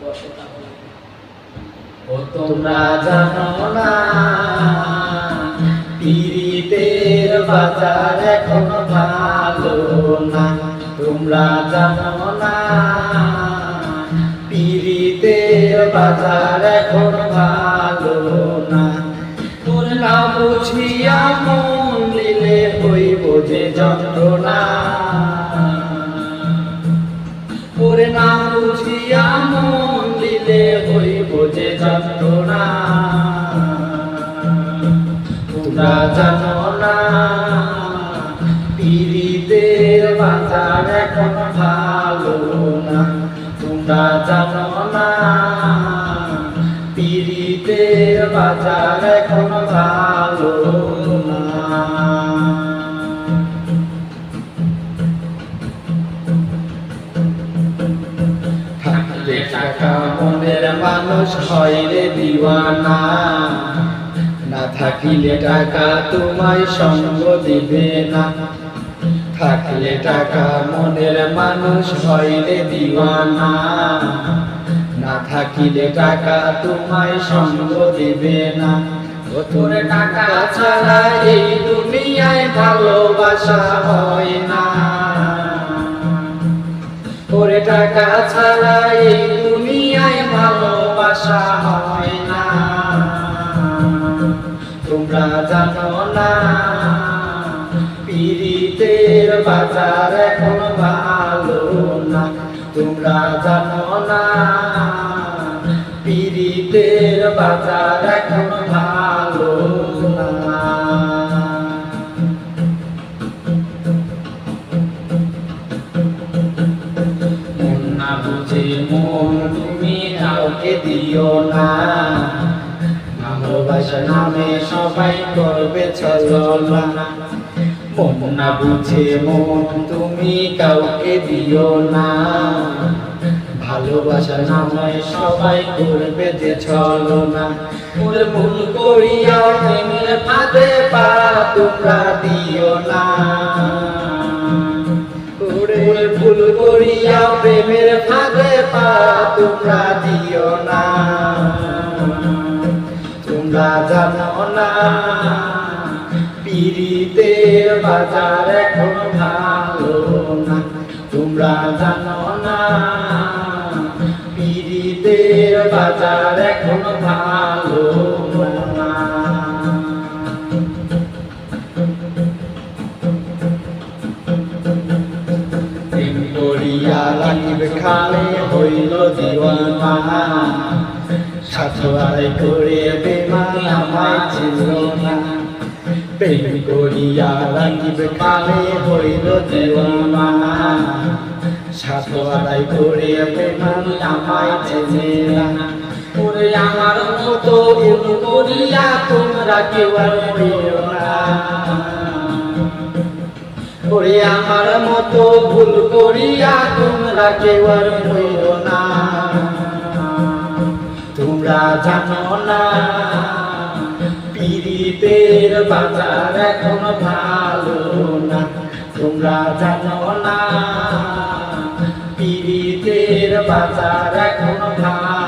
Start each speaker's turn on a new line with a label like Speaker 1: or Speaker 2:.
Speaker 1: বসে তাহলে।
Speaker 2: ও তোমরা জানো না পীড়িতের বাজার এখন ভালো না, তোমরা জানো না পীড়িতের বাজার এখন ভালো না। তোর না বুঝিয়া মন দিলে হইব যে যন্ত্রণা, ওরে না বুঝিয়া মন দিলে হইব যে যন্ত্রণা। তোমরা জানো না পীড়িতের বাজার এখন ভালো না, তোমরা জানো না পীড়িতের বাজার এখন ভালো না। থাকলে টাকা মনের মানুষ হয় রে দিওয়ানা, না থাকিলে টাকা তোমায় সঙ্গ দিবে না। থাকলে টাকা মনের মানুষ হয় রে দিওয়ানা, না থাকিলে টাকা তোমায় সঙ্গ দিবে না। ও তোর টাকা ছাড়া এই দুনিয়ায় ভালোবাসা হয় না, ওরে টাকা ছাড়া এই দুনিয়ায় ভালোবাসা হয় না। তোমরা জানো না পীড়িতের বাজার এখন ভালো না, তোমরা জানো না পীড়িতের বাজার এখন ভালো না। মন না বুঝে মন তুমি কাউকে দিও না, ভালোবাসা নামে সবাই করবে ছলনা। মন না বুঝে মন তুমি কাউকে দিও না, ভালোবাসা নামে সবাই করবে যে ছলনা। ওরে ভুল করিয়া প্রেমের ফাঁদে পা তোমরা দিও না, ওরে ভুল করিয়া প্রেমের ফাঁদে পা তোমরা দিও না। তোমরা জানো না পীড়িতের বাজার এখন ভালো না, তোমরা জানো না পীড়িতের বাজার এখন ভালো না। প্রেম করিয়া রাখিব খালে হইল দিওয়ানা, স্বার্থ আদায় করে বেমান আমায় ছিল না। প্রেম করিয়া রাখিব খালে হইল দিওয়ানা, স্বার্থ আদায় করে বেমান আমায় চেনে না। ওরে আমার মতো ভুল করিয়া তোমরা কেউ আর হইও না, ওরে আমার মতো ভুল করিয়া তোমরা কেউ আর হইও না। তোমরা জানো না পীড়িতের বাজার এখন ভালো না, তোমরা জানো না পীড়িতের বাজার এখন ভালো